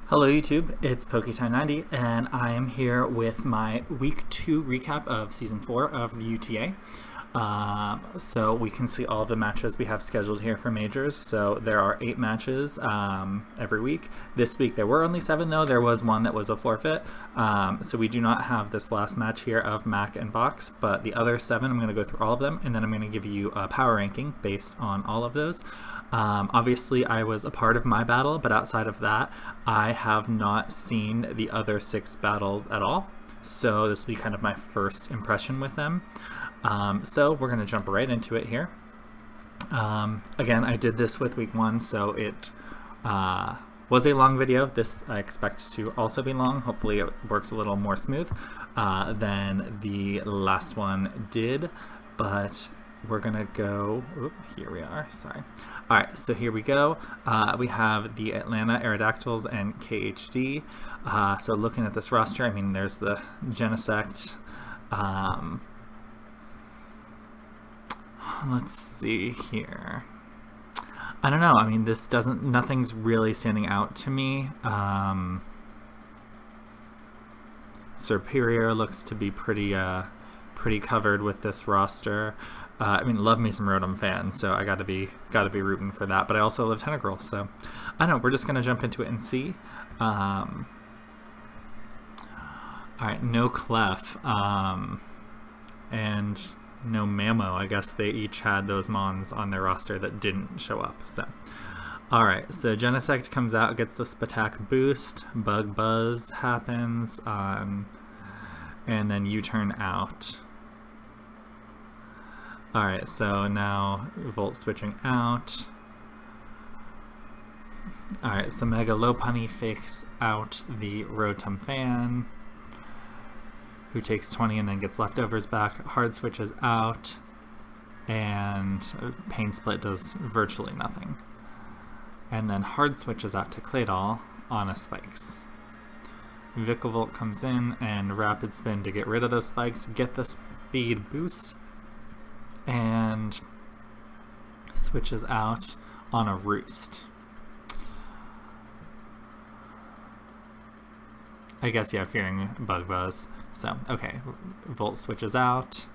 Hello YouTube, it's PokeTime90 and I am here with my week 2 recap of season 4 of the UTA. So we can see all the matches we have scheduled here for majors. So there are 8 matches every week. This week there were only 7 though. There was one that was a forfeit. So we do not have this last match here of Mac and Box, but the other 7 I'm going to go through all of them and then I'm going to give you a power ranking based on all of those. Obviously I was a part of my battle, but outside of that I have not seen the other 6 battles at all. So this will be kind of my first impression with them. So we're going to jump right into it here. Again, I did this with week 1, so it was a long video. This I expect to also be long. Hopefully it works a little more smooth than the last one did, but we're going to go, here we are, sorry. Alright, so here we go. We have the Atlanta Aerodactyls and KHD. So looking at this roster, I mean, there's the Genesect. Let's see here. I don't know. I mean, this doesn't, nothing's really standing out to me. Superior looks to be pretty covered with this roster. I mean, love me some Rotom fans, so I gotta be rooting for that. But I also love Tentacruel, so I don't know. We're just gonna jump into it and see. All right, no Clef, and no Mamo. I guess they each had those Mons on their roster that didn't show up. So, all right. So Genesect comes out, gets the Spatak boost. Bug Buzz happens, and then U-turn out. All right. So now Volt switching out. All right. So Mega Lopunny fakes out the Rotom fan, who takes 20 and then gets leftovers back. Hard switches out, and Pain Split does virtually nothing. And then hard switches out to Claydol on a Spikes. Vikavolt comes in and Rapid Spin to get rid of those spikes, get the speed boost, and switches out on a Roost. I guess, yeah, fearing Bug Buzz. So, okay, Volt switches out,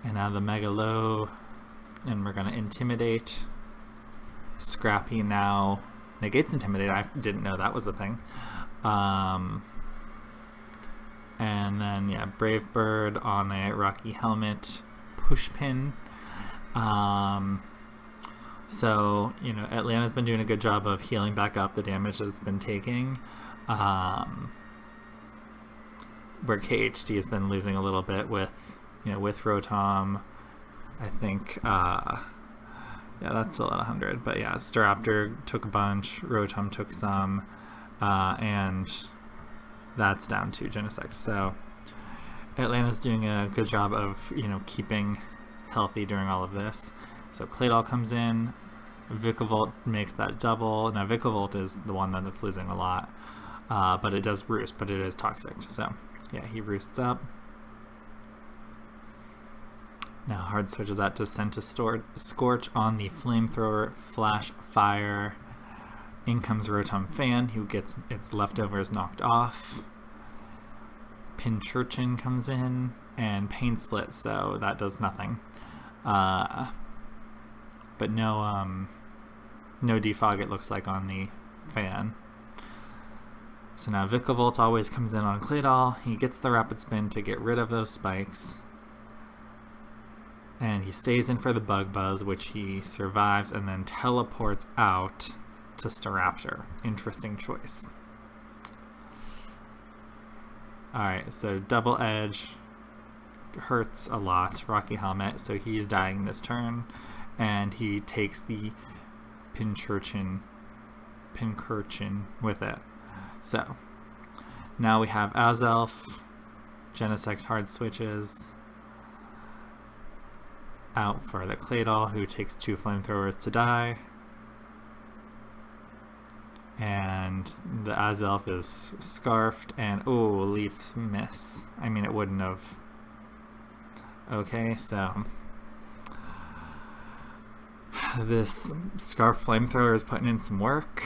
and now the Mega Low, and we're going to Intimidate. Scrappy now negates Intimidate. I didn't know that was a thing. And then, yeah, Brave Bird on a Rocky Helmet, Push Pin. So, you know, Atlanta's been doing a good job of healing back up the damage that it's been taking. Where KHD has been losing a little bit with, you know, with Rotom. I think, yeah, that's still at 100. But yeah, Staraptor took a bunch, Rotom took some, and that's down to Genesect. So Atlanta's doing a good job of, you know, keeping healthy during all of this. So Claydol comes in, Vikavolt makes that double. Now Vikavolt is the one that's losing a lot, but it does roost, but it is toxic. So yeah, he roosts up. Now hard switches out to Scorch on the Flamethrower, Flash Fire. In comes Rotom Fan, who gets its leftovers knocked off. Pinchurchin comes in, and Pain Split, so that does nothing. But no defog, it looks like, on the Fan. So now Vikavolt always comes in on Claydol. He gets the Rapid Spin to get rid of those spikes. And he stays in for the Bug Buzz, which he survives, and then teleports out to Staraptor. Interesting choice. Alright, so Double Edge hurts a lot. Rocky Helmet, so he's dying this turn. And he takes the Pincurchin with it. So, now we have Azelf, Genesect hard switches, out for the Claydol, who takes 2 Flamethrowers to die. And the Azelf is scarfed, and oh, Leaf miss. I mean, it wouldn't have. Okay, so this Scarf Flamethrower is putting in some work.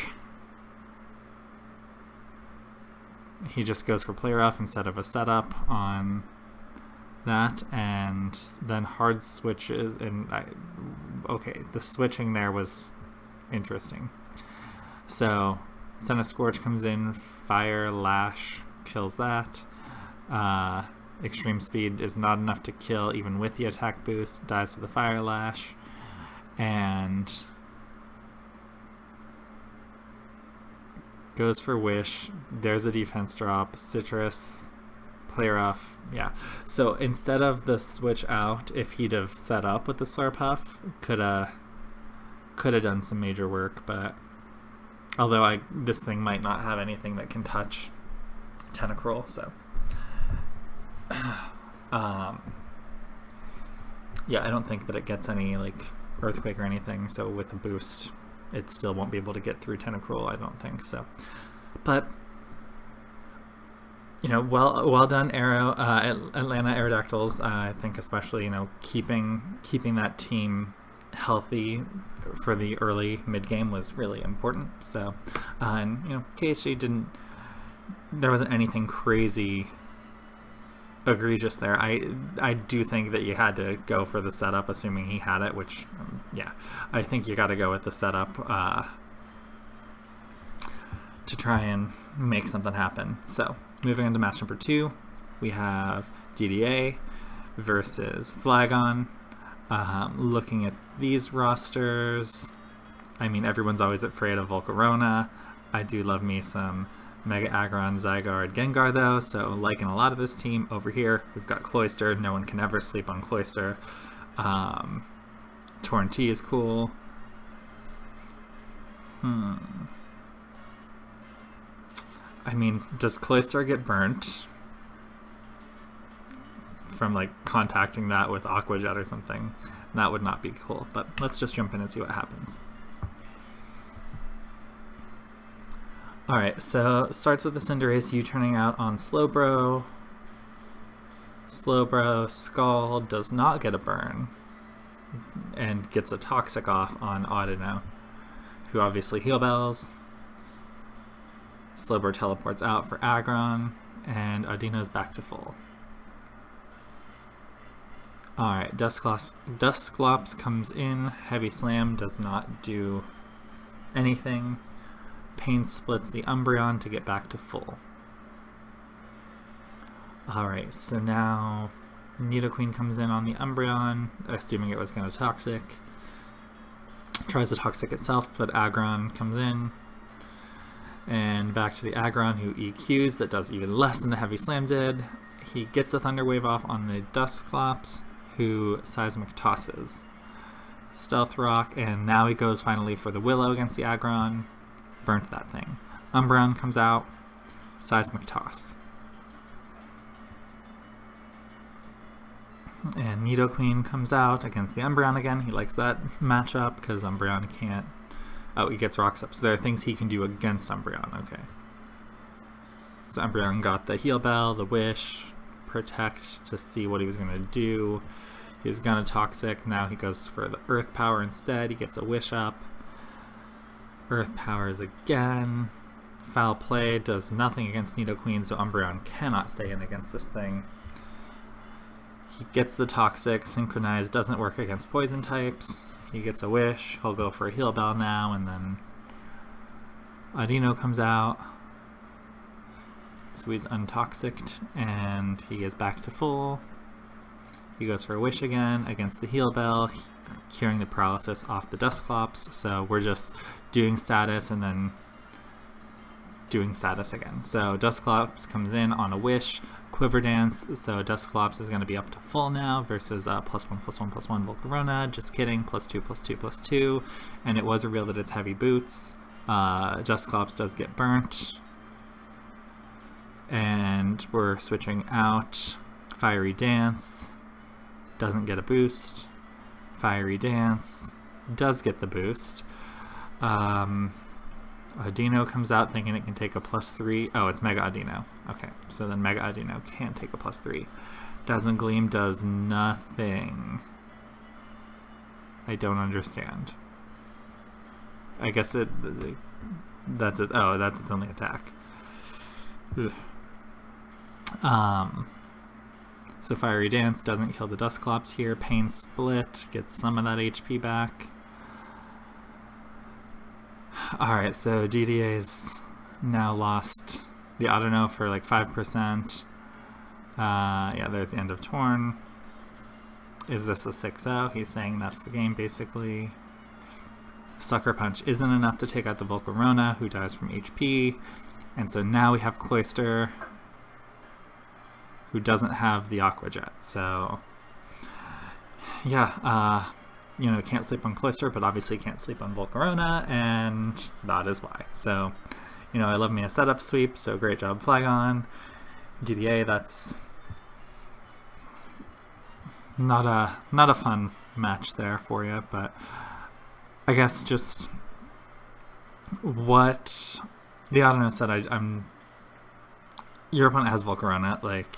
he just goes for Play Rough instead of a setup on that, and then hard switches, and okay, the switching there was interesting. So Senna Scorch comes in, Fire Lash kills that. Extreme Speed is not enough to kill even with the attack boost, dies to the Fire Lash, and goes for Wish. There's a defense drop, Citrus, Play Rough, yeah. So instead of the switch out, if he'd have set up with the Slurpuff, could have done some major work, but although this thing might not have anything that can touch Tentacruel, so yeah, I don't think that it gets any like Earthquake or anything, so with a boost it still won't be able to get through Tentacruel, I don't think so. But you know, well done, Atlanta Aerodactyls. I think especially, you know, keeping that team healthy for the early mid game was really important. So, and you know, KHG there wasn't anything crazy egregious there. I do think that you had to go for the setup, assuming he had it, which yeah, I think you got to go with the setup to try and make something happen. So moving on to match number 2, we have DDA versus Flagon. Looking at these rosters, I mean, everyone's always afraid of Volcarona. I do love me some Mega Aggron, Zygarde, Gengar though, so liking a lot of this team. Over here, we've got Cloyster. No one can ever sleep on Cloyster. Torrentee is cool. I mean, does Cloyster get burnt from like contacting that with Aqua Jet or something? That would not be cool, but let's just jump in and see what happens. Alright, so starts with the Cinderace, you turning out on Slowbro. Slowbro, Scald does not get a burn and gets a Toxic off on Audino, who obviously Heal Bells. Slowbro teleports out for Aggron, and Audino's back to full. Alright, Dusclops comes in, Heavy Slam does not do anything. Pain splits the Umbreon to get back to full. Alright, so now Nidoqueen comes in on the Umbreon, assuming it was going to Toxic. Tries to Toxic itself, but Aggron comes in. And back to the Aggron, who EQs, that does even less than the Heavy Slam did. He gets a Thunder Wave off on the Dusclops, who Seismic tosses. Stealth Rock, and now he goes finally for the Willow against the Aggron. Burnt that thing. Umbreon comes out, Seismic Toss. And Nidoqueen comes out against the Umbreon again. He likes that matchup because Umbreon can't... Oh, he gets Rocks up. So there are things he can do against Umbreon. Okay. So Umbreon got the Heal Bell, the Wish, Protect to see what he was going to do. He was going to Toxic. Now he goes for the Earth Power instead. He gets a Wish up. Earth Powers again. Foul Play does nothing against Nidoqueen, so Umbreon cannot stay in against this thing. He gets the Toxic. Synchronize doesn't work against Poison types. He gets a Wish. He'll go for a Heal Bell now, and then Audino comes out. So he's untoxiced, and he is back to full. He goes for a Wish again against the Heal Bell, curing the paralysis off the Dusclops. So we're just doing status and then doing status again. So Dusclops comes in on a Wish, Quiver Dance, so Dusclops is going to be up to full now versus +1/+1/+1 Volcarona. Just kidding, +2/+2/+2. And it was revealed that it's Heavy Boots. Dusclops does get burnt. And we're switching out. Fiery Dance doesn't get a boost. Fiery Dance does get the boost. Audino comes out thinking it can take a +3. Oh, it's Mega Audino. Okay, so then Mega Audino can't take a +3. Dazzling Gleam does nothing. I don't understand. I guess that's it. Oh, that's its only attack. Ugh. So Fiery Dance doesn't kill the Dusclops here. Pain Split gets some of that HP back. Alright, so DDA's now lost the Autono for like 5%. Yeah, there's the end of Torn. Is this a 6-0? He's saying that's the game, basically. Sucker Punch isn't enough to take out the Volcarona, who dies from HP. And so now we have Cloyster, who doesn't have the Aqua Jet. So, yeah, you know, can't sleep on Cloyster, but obviously can't sleep on Volcarona, and that is why. So, you know, I love me a setup sweep, so great job, Flygon. DDA, that's not a fun match there for you, but I guess just what the Autono said, your opponent has Volcarona, like,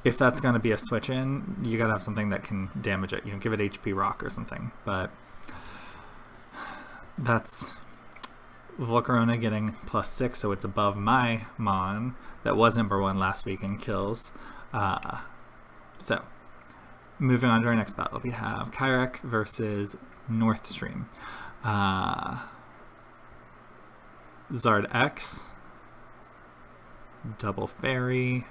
if that's going to be a switch in, you got to have something that can damage it. You know, give it HP Rock or something. But that's Volcarona getting +6, so it's above my Mon that was #1 last week in kills. So, moving on to our next battle, we have Kyrak versus North Stream. Zard X, Double Fairy.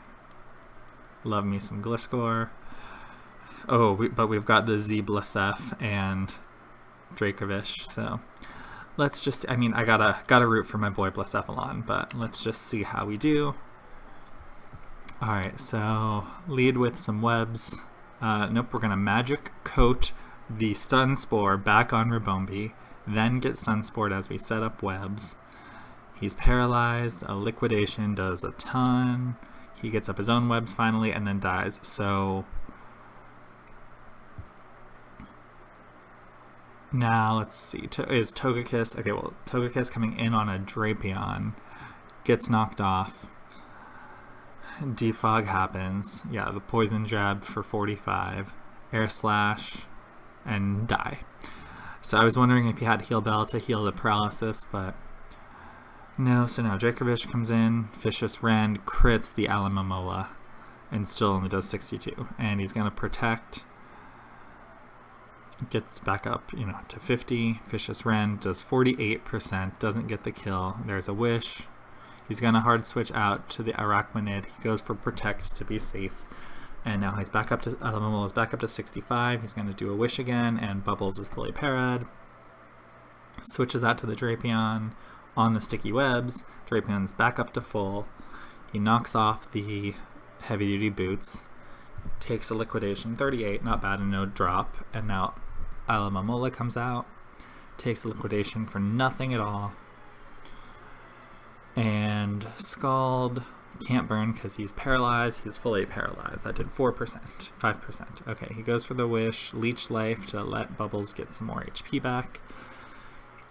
Love me some Gliscor. Oh, but we've got the Zeblasef and Dracovish, so let's just, I mean, I gotta root for my boy Blacephalon, but let's just see how we do. Alright, so lead with some webs. Nope, we're gonna Magic Coat the Stun Spore back on Rabombi, then get Stun Spored as we set up webs. He's paralyzed, a Liquidation does a ton. He gets up his own webs finally and then dies. So now let's see. Is Togekiss? Okay, well, Togekiss coming in on a Drapion gets knocked off. Defog happens. Yeah, the Poison Jab for 45. Air Slash and die. So I was wondering if he had Heal Bell to heal the paralysis, but no. So now Dracovish comes in, Vicious Rend crits the Alamomola, and still only does 62. And he's going to protect, gets back up, you know, to 50. Vicious Rend does 48%, doesn't get the kill. There's a Wish. He's going to hard switch out to the Arachninid. He goes for Protect to be safe. And now he's back up to, Alamomola's back up to 65. He's going to do a Wish again, and Bubbles is fully parried. Switches out to the Drapion. On the sticky webs, Drapion's back up to full. He knocks off the heavy duty boots, takes a Liquidation, 38, not bad, and no drop. And now Alamomola comes out, takes a Liquidation for nothing at all. And Scald can't burn because he's paralyzed. He's fully paralyzed. That did 4%, 5%. Okay, he goes for the Wish, Leech Life to let Bubbles get some more HP back.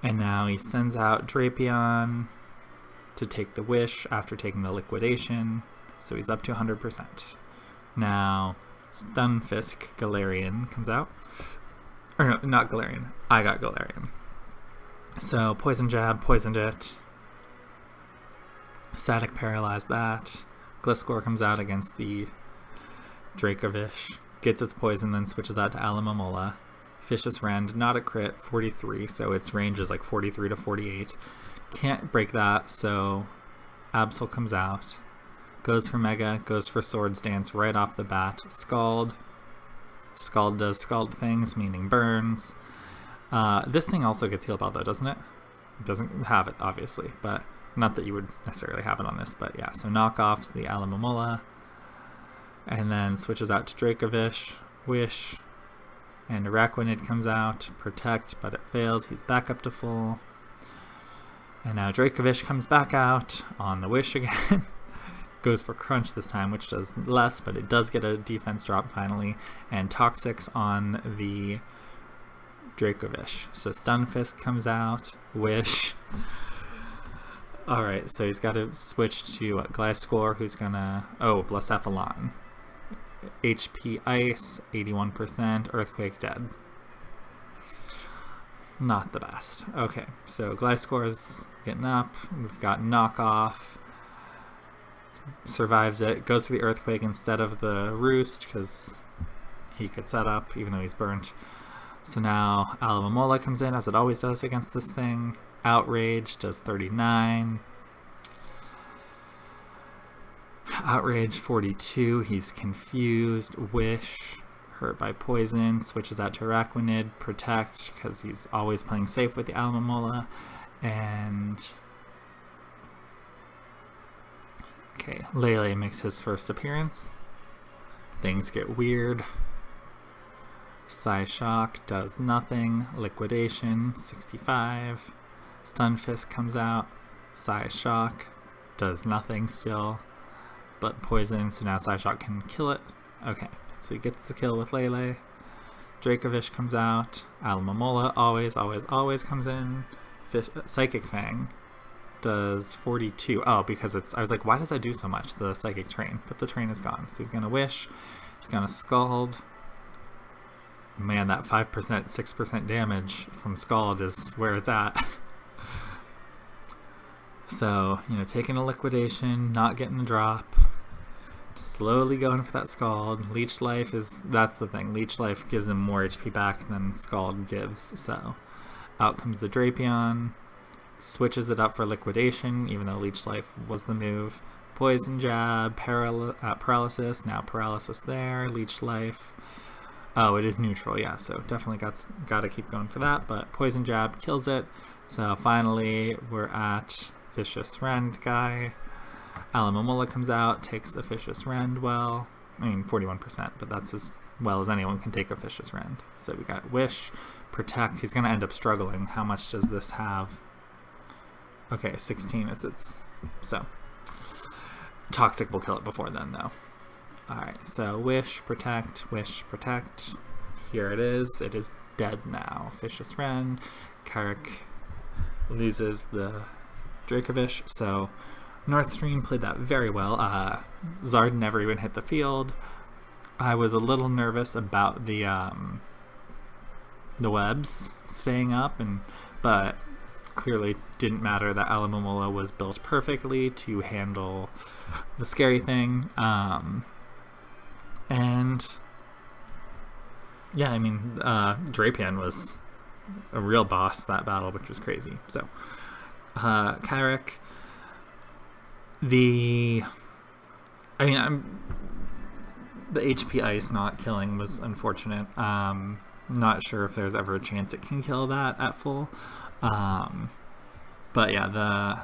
And now he sends out Drapion to take the Wish after taking the Liquidation, so he's up to 100%. Now, Stunfisk Galarian comes out. Or no, not Galarian. I got Galarian. So, Poison Jab, poisoned it. Static paralyzed that. Gliscor comes out against the Dracovish, gets its poison, then switches out to Alamomola. Vicious Rend, not a crit, 43, so its range is like 43 to 48. Can't break that, so Absol comes out. Goes for Mega, goes for Swords Dance right off the bat. Scald. Scald does Scald things, meaning burns. This thing also gets Heal Bell though, doesn't it? It doesn't have it, obviously, but not that you would necessarily have it on this, but yeah. So knockoffs the Alamomola, and then switches out to Dracovish, Wish, and Arachninid comes out, Protect, but it fails. He's back up to full. And now Dracovish comes back out on the Wish again. Goes for Crunch this time, which does less, but it does get a defense drop finally. And Toxics on the Dracovish. So Stunfisk comes out, Wish. Alright, so he's got to switch to Gliscor, who's gonna... Oh, Blacephalon. HP Ice, 81%, Earthquake dead. Not the best. Okay, so Gliscor's getting up. We've got Knockoff survives it, goes for the Earthquake instead of the Roost because he could set up even though he's burnt. So now Alomomola comes in as it always does against this thing. Outrage does 39. Outrage 42, he's confused. Wish, hurt by poison, switches out to Araquanid. Protect, because he's always playing safe with the Alomomola. And okay, Lele makes his first appearance. Things get weird. Psyshock does nothing. Liquidation, 65. Stunfisk comes out. Psyshock does nothing still, but poison, so now Psyshock can kill it. Okay, so he gets the kill with Lele. Dracovish comes out. Alomomola always comes in. Psychic Fang does 42. Oh, because I was like, why does that do so much, the Psychic Train? But the train is gone. So he's going to Wish. He's going to Scald. Man, that 5%, 6% damage from Scald is where it's at. So, taking a Liquidation, not getting the drop. Slowly going for that Scald. Leech Life that's the thing. Leech Life gives him more HP back than Scald gives. So, out comes the Drapion. Switches it up for Liquidation, even though Leech Life was the move. Poison Jab, Paralysis. Now Paralysis there. Leech Life. Oh, it is neutral, yeah, so definitely got to keep going for that, but Poison Jab kills it. So finally, we're at Vicious Rend guy. Alomomola comes out, takes the Vicious Rend 41%, but that's as well as anyone can take a Vicious Rend. So we got Wish, Protect. He's going to end up struggling. How much does this have? Okay, 16 is its... So, Toxic will kill it before then, though. Alright, so Wish, Protect. Here it is. It is dead now. Vicious Rend. Carrick loses the Dracovish. So North Stream played that very well. Zard never even hit the field. I was a little nervous about the webs staying up, but clearly didn't matter that Alomomola was built perfectly to handle the scary thing. And yeah, Drapion was a real boss that battle, which was crazy. So, Carrick, the HP Ice not killing was unfortunate. Not sure if there's ever a chance it can kill that at full. But yeah, the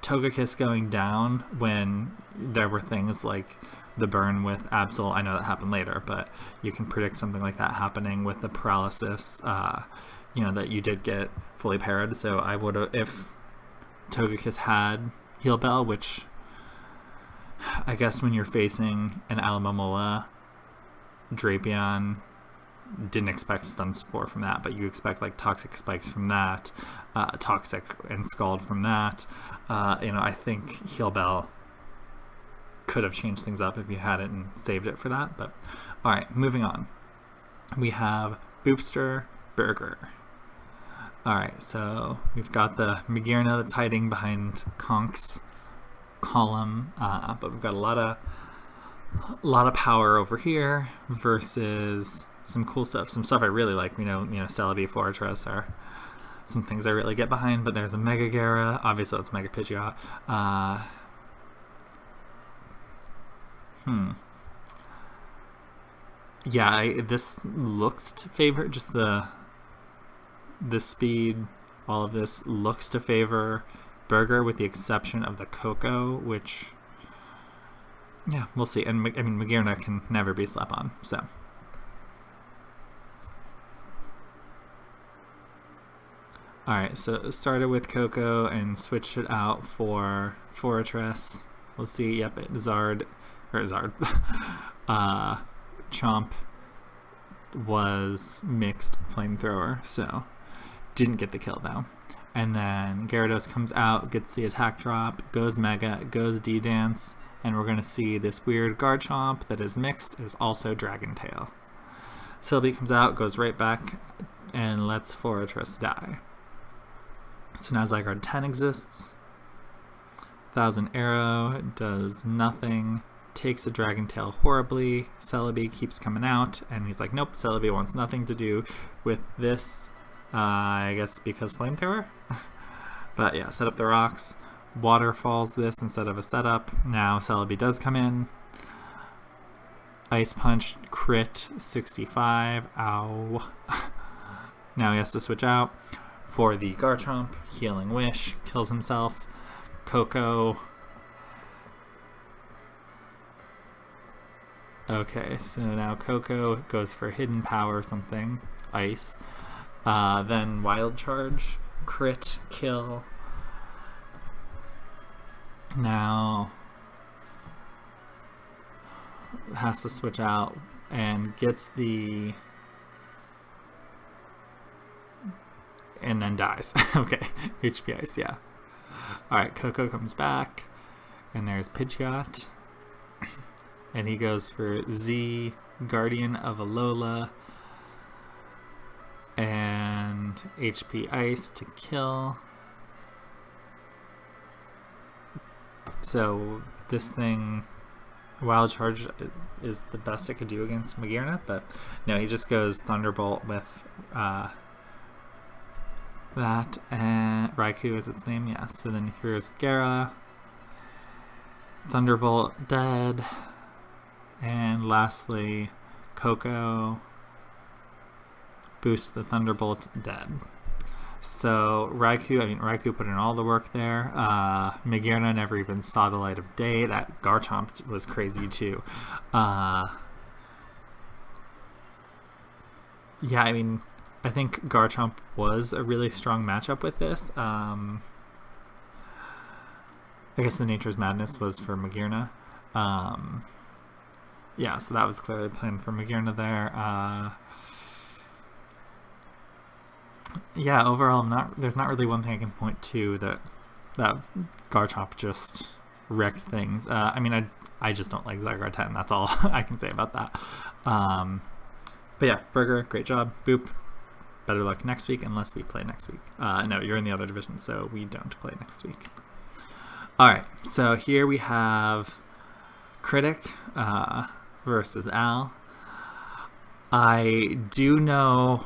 Togekiss going down when there were things like the burn with Absol. I know that happened later, but you can predict something like that happening with the paralysis, that you did get fully parried. So I would have, if Togekiss had Heal Bell, which I guess when you're facing an Alomomola, Drapion didn't expect Stun Spore from that, but you expect like Toxic Spikes from that, Toxic and Scald from that. I think Heal Bell could have changed things up if you hadn't saved it for that. But alright, moving on. We have Boopster, Burger. Alright, so we've got the Magearna that's hiding behind Conk's column, but we've got a lot of power over here versus some cool stuff, some stuff I really like. Celebi, Fortress are some things I really get behind, but there's a Mega Gyara, obviously it's Mega Pidgeot. Yeah, this looks to favor just this speed. All of this looks to favor Burger, with the exception of the Coco, which, yeah, we'll see. And Magearna can never be slept on. So, all right. So it started with Coco and switched it out for Fortress. We'll see. Yep, Zard. Chomp was mixed Flamethrower, so didn't get the kill though. And then Gyarados comes out, gets the attack drop, goes Mega, goes D-Dance, and we're going to see this weird Garchomp that is mixed is also Dragon Tail. Sylvie comes out, goes right back, and lets Fortress die. So now Zygarde 10 exists. Thousand Arrow does nothing. Takes a Dragon Tail horribly. Celebi keeps coming out, and he's like, nope, Celebi wants nothing to do with this. I guess because Flamethrower? But yeah, set up the rocks. Waterfalls this instead of a setup. Now Celebi does come in. Ice Punch, crit, 65. Ow. Now he has to switch out for the Garchomp. Healing Wish, kills himself. Coco. Okay, so now Coco goes for Hidden Power something. Ice. Then Wild Charge, crit, kill. Now has to switch out and gets the... and then dies. Okay, HP Ice, yeah. Alright, Coco comes back, and there's Pidgeot. And he goes for Z, Guardian of Alola, and HP Ice to kill. So this thing, Wild Charge is the best it could do against Magearna, but no, he just goes Thunderbolt with that, and Raikou is its name, yeah. So then here's Gara, Thunderbolt dead, and lastly Coco, boost the Thunderbolt dead. So Raikou put in all the work there. Magearna never even saw the light of day. That Garchomp was crazy too. Yeah, I mean, I think Garchomp was a really strong matchup with this. I guess the Nature's Madness was for Magearna. Yeah, so that was clearly planned for Magearna there. Yeah, overall, there's not really one thing I can point to that Garchomp just wrecked things. I mean, I just don't like Zygarde 10. That's all I can say about that. But yeah, Burger, great job. Boop. Better luck next week, unless we play next week. No, you're in the other division, so we don't play next week. Alright, so here we have Critic versus Al. I do know,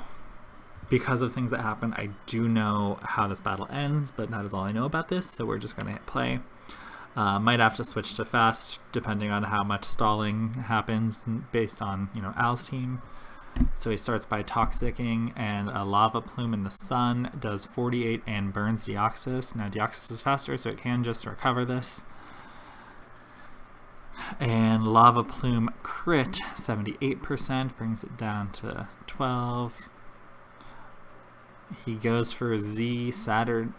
because of things that happen, I do know how this battle ends, but that is all I know about this, so we're just going to hit play. Might have to switch to fast, depending on how much stalling happens based on, Al's team. So he starts by Toxicking, and a Lava Plume in the Sun does 48 and burns Deoxys. Now Deoxys is faster, so it can just recover this. And Lava Plume crit, 78%, brings it down to 12. He goes for Z, Shattered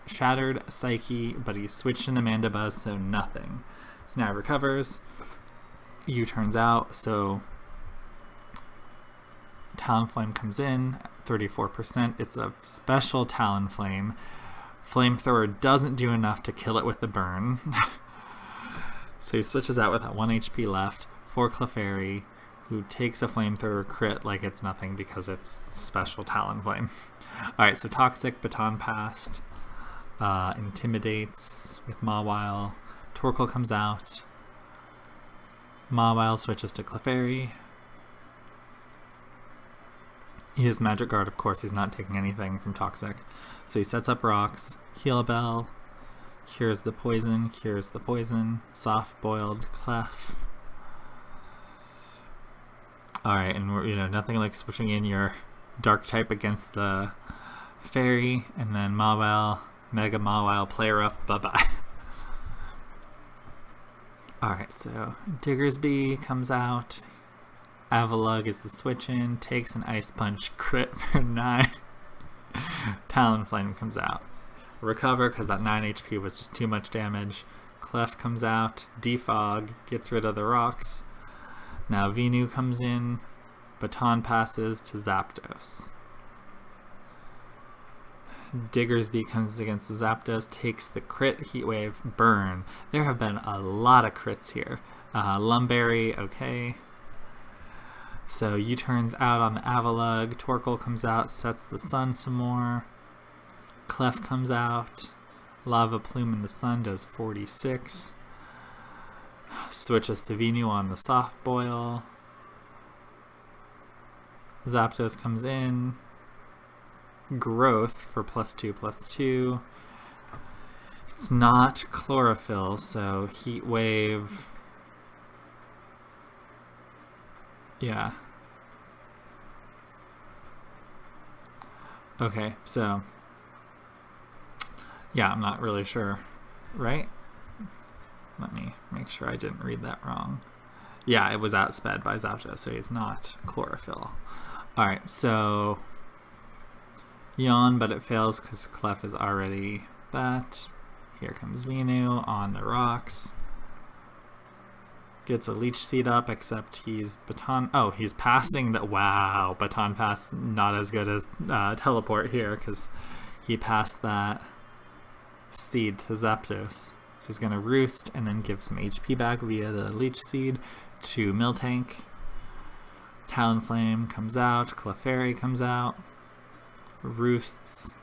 Psyche, but he switched into Mandibuzz, so nothing. So now it recovers. U-turns out, so Talonflame comes in, 34%. It's a special Talonflame. Flamethrower doesn't do enough to kill it with the burn. So he switches out with that 1 HP left for Clefairy, who takes a Flamethrower crit like it's nothing because it's special Talonflame. Alright, so Toxic, Baton Passed, Intimidates with Mawile. Torkoal comes out. Mawile switches to Clefairy. He has Magic Guard, of course, he's not taking anything from Toxic. So he sets up rocks, Heal Bell, cures the poison, Soft Boiled Clef. Alright, and we're, nothing like switching in your Dark type against the Fairy, and then Mawile, Mega Mawile, Play Rough, bye-bye. Alright, so Diggersby comes out. Avalugg is the switch in, takes an Ice Punch, crit for 9. Talonflame comes out. Recover because that 9 HP was just too much damage. Clef comes out, Defog, gets rid of the rocks. Now Venu comes in, Baton passes to Zapdos. Diggersby comes against the Zapdos, takes the crit, Heat Wave, burn. There have been a lot of crits here. Lumberry, okay. So U-turns out on the Avalugg, Torkoal comes out, sets the Sun some more. Clef comes out, Lava Plume in the Sun does 46. Switches to Venu on the Soft Boil. Zapdos comes in. Growth for +2/+2. It's not Chlorophyll, so Heat Wave. Yeah. Okay, so yeah, I'm not really sure, right? Let me make sure I didn't read that wrong. Yeah, it was outsped by Zapdos, so he's not Chlorophyll. Alright, so Yawn, but it fails because Clef is already that. Here comes Venu on the rocks. Gets a Leech Seed up, except he's Baton... Oh, he's passing the... Wow, Baton Pass not as good as Teleport here, because he passed that seed to Zapdos. So he's going to Roost and then give some HP back via the Leech Seed to Miltank. Talonflame comes out, Clefairy comes out, Roosts.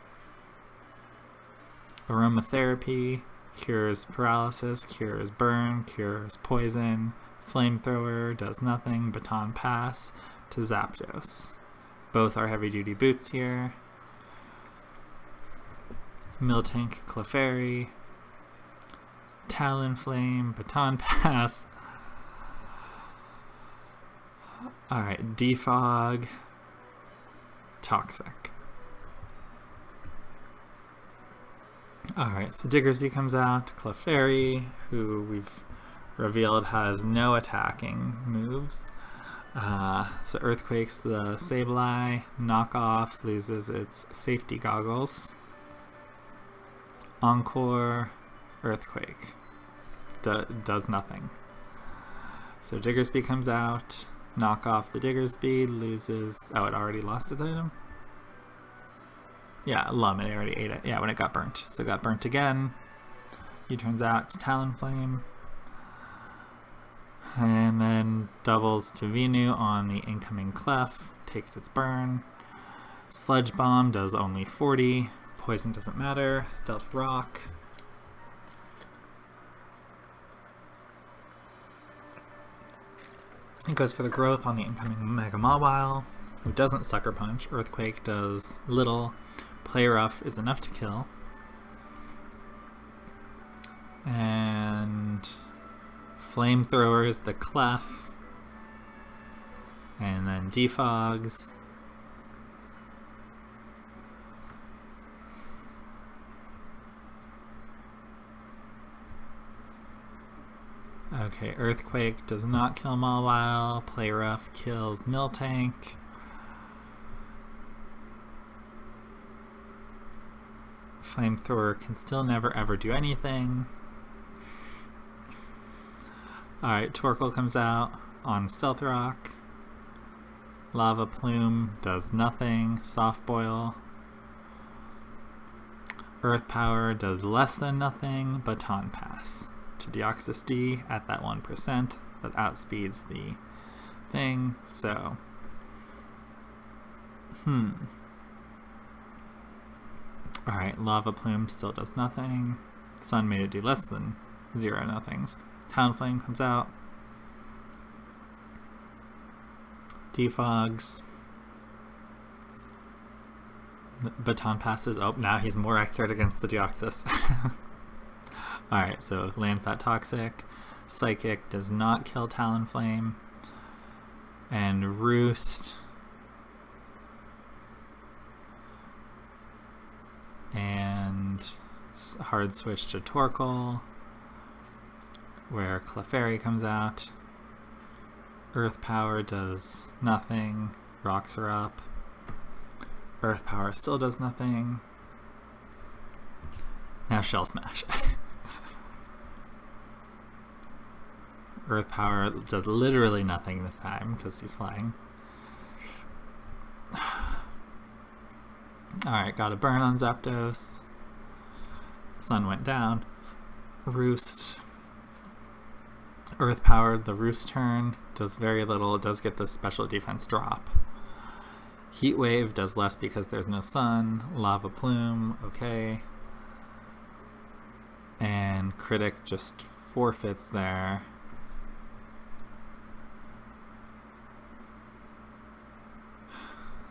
Aromatherapy cures paralysis, cures burn, cures poison. Flamethrower does nothing. Baton Pass to Zapdos. Both are heavy duty boots here. Miltank, Clefairy, Talonflame, Baton Pass. Alright, Defog, Toxic. Alright, so Diggersby comes out, Clefairy, who we've revealed has no attacking moves. So Earthquakes the Sableye, Knockoff loses its safety goggles. Encore, Earthquake, does nothing. So Diggersby comes out, knock off the Diggersby, loses... Oh, it already lost its item? Yeah, Lum, it already ate it. Yeah, when it got burnt. So it got burnt again. He turns out to Talonflame. And then doubles to Venu on the incoming Clef. Takes its burn. Sludge Bomb does only 40. Poison doesn't matter. Stealth Rock. It goes for the growth on the incoming Mega Mawile, who doesn't Sucker Punch. Earthquake does little. Play Rough is enough to kill. And Flamethrower is the Clef. And then Defogs. Okay, Earthquake does not kill Mawile. Play Rough kills Miltank. Flamethrower can still never ever do anything. Alright, Torkoal comes out on Stealth Rock. Lava Plume does nothing. Soft Boil. Earth Power does less than nothing. Baton Pass to Deoxys D at that 1% that outspeeds the thing. So, Alright, Lava Plume still does nothing. Sun made it do less than 0 nothings. Talonflame comes out. Defogs. Baton passes. Oh, now he's more accurate against the Deoxys. Alright, so lands that Toxic. Psychic does not kill Talonflame. And Roost. And hard switch to Torkoal, where Clefairy comes out. Earth Power does nothing. Rocks are up. Earth Power still does nothing. Now Shell Smash. Earth Power does literally nothing this time because he's flying. Alright, got a burn on Zapdos. Sun went down. Roost. Earth Powered the Roost turn. Does very little. It does get this special defense drop. Heat Wave does less because there's no sun. Lava Plume, okay. And Critic just forfeits there.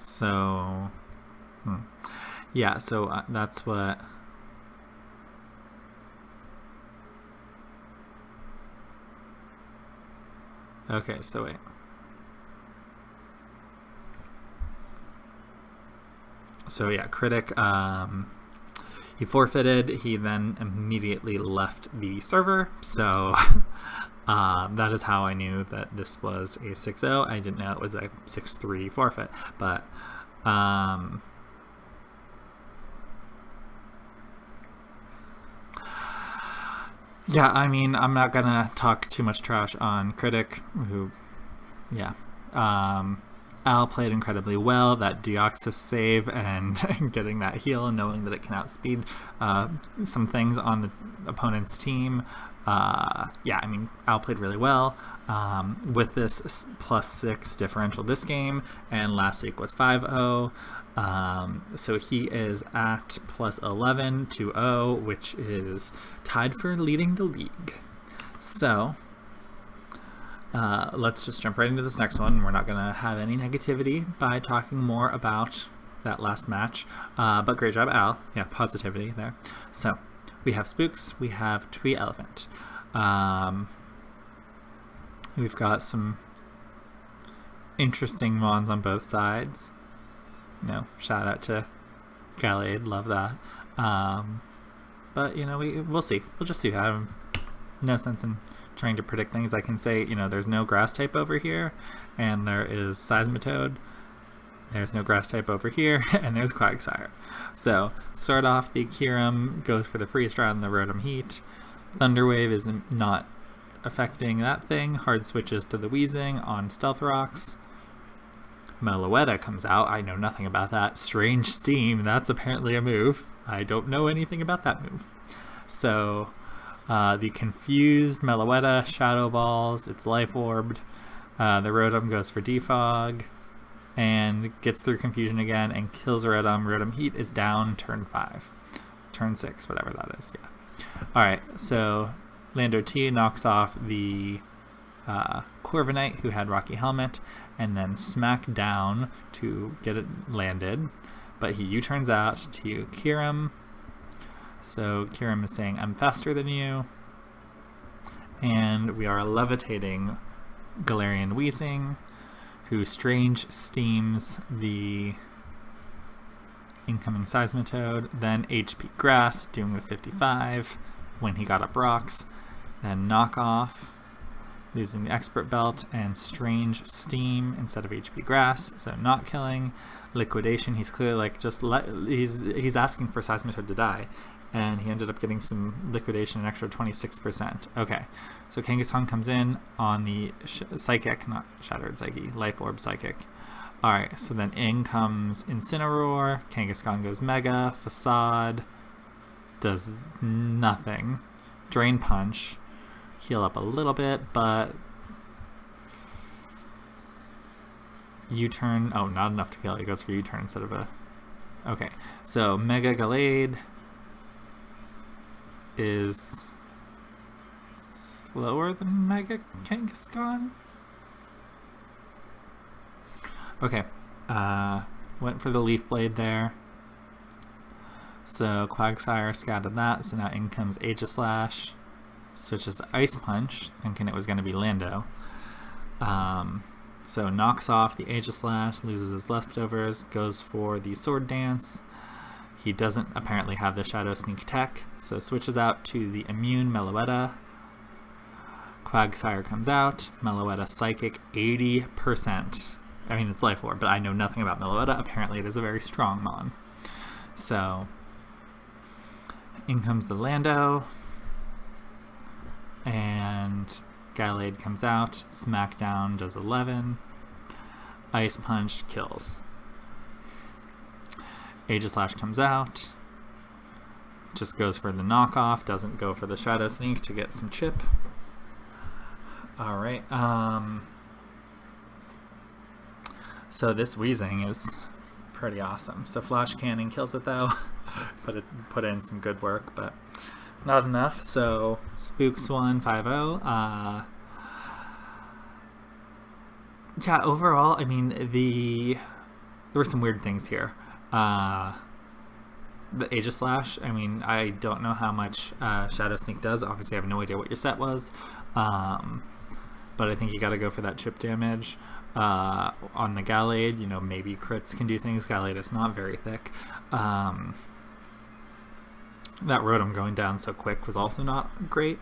So, yeah, so that's what... Okay, so wait. So yeah, Critic, he forfeited. He then immediately left the server. So that is how I knew that this was a 6-0. I didn't know it was a 6-3 forfeit. But yeah, I mean, I'm not going to talk too much trash on Critic, who, yeah. Al played incredibly well. That Deoxys save and getting that heal and knowing that it can outspeed some things on the opponent's team. Yeah, I mean, Al played really well with this +6 differential this game, and last week was 5-0. So he is at +11 2-0, which is tied for leading the league. So let's just jump right into this next one. We're not going to have any negativity by talking more about that last match, but great job, Al. Yeah, positivity there. So we have Spooks, we have Twee Elephant. We've got some interesting mons on both sides. You know, shout out to Gallade, love that. But you know, we'll see. We'll just see. I have no sense in trying to predict things. I can say, you know, there's no grass type over here, and there is Seismitoad. There's no grass type over here, and there's Quagsire. So start off, the Kyurem goes for the Freeze Drought and the Rotom Heat. Thunder Wave is not affecting that thing. Hard switches to the Weezing on Stealth Rocks. Meloetta comes out. I know nothing about that. Strange Steam, that's apparently a move. I don't know anything about that move. So the confused Meloetta Shadow Balls, it's Life Orbed. The Rotom goes for Defog and gets through confusion again and kills Rotom. Rotom Heat is down turn 5. Turn 6, whatever that is, yeah. Alright, so Lando T knocks off the Corviknight, who had Rocky Helmet, and then smack down to get it landed. But he U-turns out to Kyurem. So Kyurem is saying, I'm faster than you. And we are levitating Galarian Weezing, who Strange Steams the incoming Seismitoad, then HP Grass, doing with 55 when he got up rocks, then Knock Off, losing the Expert Belt, and Strange Steam instead of HP Grass, so not killing. Liquidation, he's clearly like just he's asking for Seismitoad to die, and he ended up getting some Liquidation, an extra 26%. Okay, so Kangaskhan comes in on the Psychic, not Shattered Psyche, Life Orb Psychic. Alright, so then in comes Incineroar, Kangaskhan goes Mega, Facade, does nothing. Drain Punch, heal up a little bit, but U-turn, oh, not enough to kill, he goes for U-turn instead of a... Okay, so Mega Gallade is slower than Mega Kangaskhan? Okay, went for the Leaf Blade there. So Quagsire scattered that, so now in comes Aegislash, switches to Ice Punch, thinking it was going to be Lando. So knocks off the Aegislash, loses his leftovers, goes for the Sword Dance. He doesn't apparently have the Shadow Sneak tech, so switches out to the Immune Meloetta. Quagsire comes out, Meloetta Psychic 80%. I mean, it's Life Orb, but I know nothing about Meloetta. Apparently it is a very strong mon. So in comes the Lando, and Gallade comes out, Smackdown does 11, Ice Punch kills. Aegislash comes out, just goes for the knockoff, doesn't go for the Shadow Sneak to get some chip. Alright, so this Weezing is pretty awesome. So Flash Cannon kills it though, put in some good work, but not enough. So Spooks won 5-0. Yeah, overall, I mean, there were some weird things here. The Aegislash, I mean, I don't know how much Shadow Sneak does. Obviously, I have no idea what your set was. But I think you got to go for that chip damage. On the Gallade, maybe crits can do things. Gallade is not very thick. That Rotom going down so quick was also not great.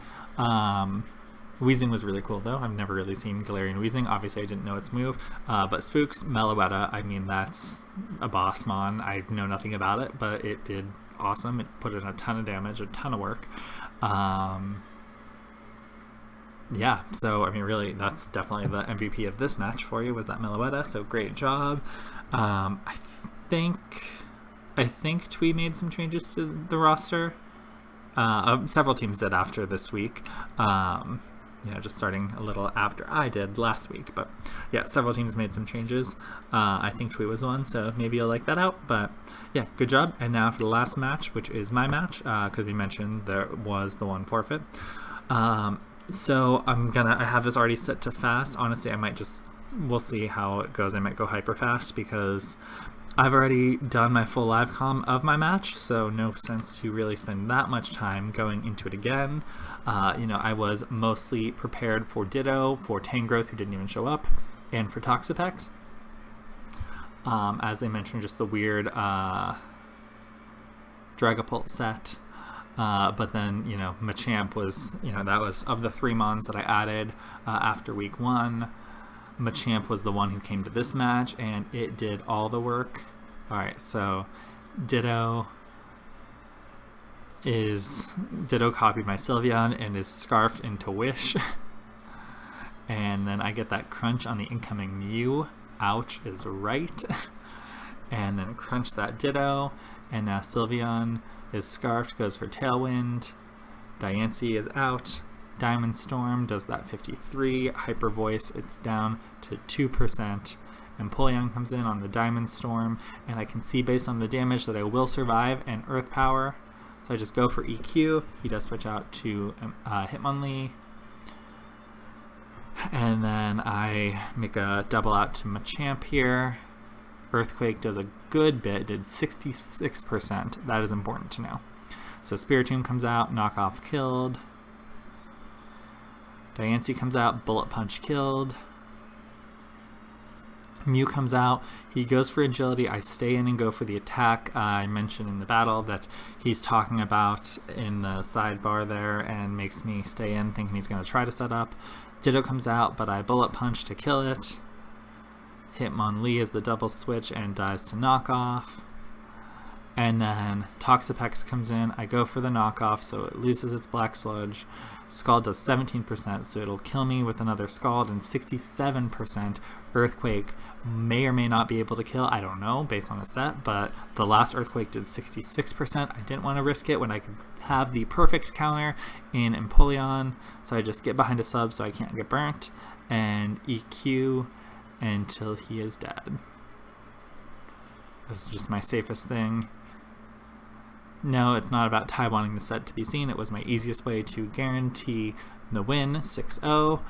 Weezing was really cool, though. I've never really seen Galarian Weezing. Obviously, I didn't know its move. But Spooks, Meloetta, I mean, that's a boss mon. I know nothing about it, but it did awesome. It put in a ton of damage, a ton of work. Yeah, so, I mean, really, that's definitely the MVP of this match for you, was that Meloetta, so great job. I think Twee made some changes to the roster. Several teams did after this week. Just starting a little after I did last week. But yeah, several teams made some changes. I think Twee was one, so maybe you'll like that out. But yeah, good job. And now for the last match, which is my match, because you mentioned there was the one forfeit. So I have this already set to fast. Honestly, we'll see how it goes. I might go hyper fast because I've already done my full live comm of my match, so no sense to really spend that much time going into it again. I was mostly prepared for Ditto, for Tangrowth, who didn't even show up, and for Toxapex. As they mentioned, just the weird Dragapult set. But then, Machamp was, that was of the 3 mons that I added after week 1. Machamp was the one who came to this match, and it did all the work. Alright, so Ditto copied my Sylveon and is scarfed into Wish. And then I get that crunch on the incoming Mew. Ouch is right. And then crunch that Ditto, and now Sylveon is scarfed, goes for Tailwind. Diancie is out. Diamond Storm does that 53. Hyper Voice, it's down to 2%. Empoleon comes in on the Diamond Storm, and I can see based on the damage that I will survive and Earth Power. So I just go for EQ. He does switch out to Hitmonlee. And then I make a double out to Machamp here. Earthquake does a good bit, did 66%. That is important to know. So Spiritomb comes out, Knockoff killed. Diancie comes out, Bullet Punch killed. Mew comes out, he goes for agility, I stay in and go for the attack. I mentioned in the battle that he's talking about in the sidebar there and makes me stay in thinking he's going to try to set up. Ditto comes out, but I Bullet Punch to kill it. Hitmonlee is the double switch and dies to Knockoff. And then Toxapex comes in, I go for the Knockoff, so it loses its Black Sludge. Scald does 17%, so it'll kill me with another Scald, and 67% Earthquake may or may not be able to kill, I don't know, based on the set, but the last Earthquake did 66%. I didn't want to risk it when I could have the perfect counter in Empoleon, so I just get behind a sub so I can't get burnt, and EQ until he is dead. This is just my safest thing. No, it's not about Ty wanting the set to be seen. It was my easiest way to guarantee the win, 6-0.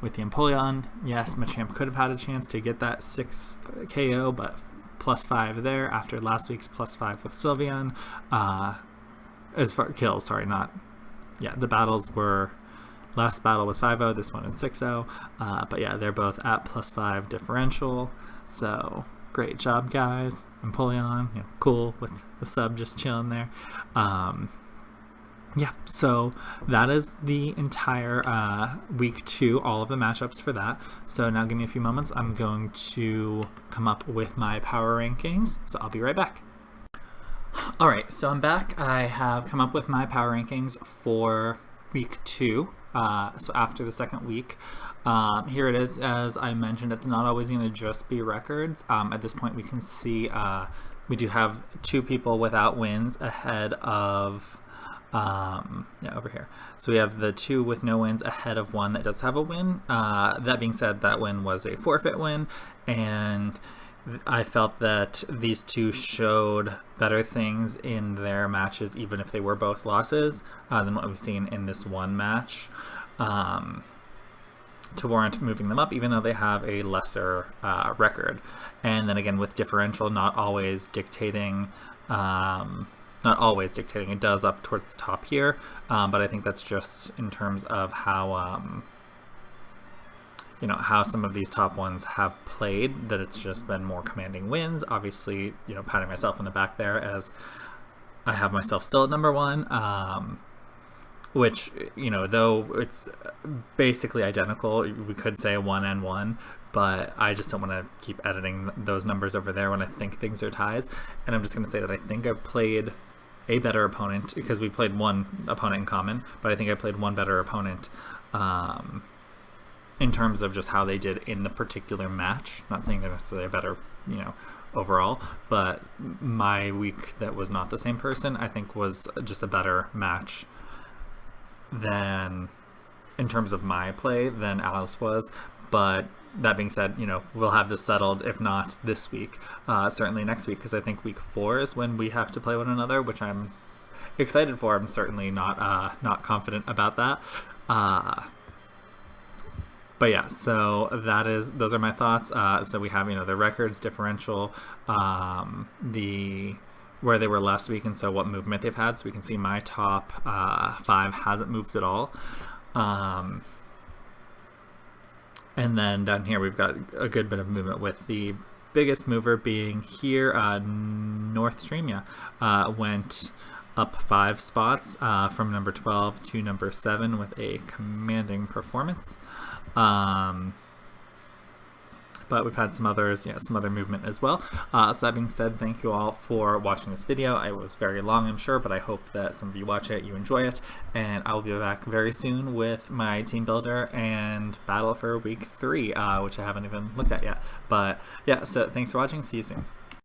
With the Empoleon, yes, Machamp could have had a chance to get that 6 KO, but +5 there after last week's +5 with Sylveon. As far kills, sorry, not. Yeah, the battles were. Last battle was 5-0, this one is 6-0. But yeah, they're both at +5 differential. So great job, guys. Empoleon, cool with the sub just chilling there. Yeah, so that is the entire week 2, all of the matchups for that. So now give me a few moments. I'm going to come up with my power rankings. So I'll be right back. Alright, so I'm back. I have come up with my power rankings for week 2. So after the second week, here it is. As I mentioned, it's not always going to just be records. At this point, we can see we do have 2 people without wins ahead of over here. So we have the 2 with no wins ahead of 1 that does have a win. That being said, that win was a forfeit win, and I felt that these two showed better things in their matches, even if they were both losses, than what we've seen in this one match, to warrant moving them up, even though they have a lesser record. And then again, with differential not always dictating, it does up towards the top here, but I think that's just in terms of how how some of these top ones have played, that it's just been more commanding wins. Obviously, patting myself on the back there, as I have myself still at number one, which, though it's basically identical, we could say 1 and 1, but I just don't want to keep editing those numbers over there when I think things are ties. And I'm just going to say that I think I played a better opponent, because we played one opponent in common, but I think I played one better opponent, in terms of just how they did in the particular match. Not saying they're necessarily a better, overall, but my week that was not the same person, I think, was just a better match than, in terms of my play, than Alice was. But that being said, we'll have this settled, if not this week, certainly next week, because I think week 4 is when we have to play one another, which I'm excited for. I'm certainly not confident about that. But yeah, so those are my thoughts. So we have, the records, differential, where they were last week, and so what movement they've had. So we can see my top 5 hasn't moved at all. And then down here we've got a good bit of movement, with the biggest mover being here, North Stream, went up 5 spots, from number 12 to number 7, with a commanding performance. But we've had some others, some other movement as well. So that being said, thank you all for watching this video. It was very long, I'm sure, but I hope that some of you watch it, you enjoy it, and I will be back very soon with my team builder and battle for week 3, which I haven't even looked at yet. But yeah, so thanks for watching. See you soon.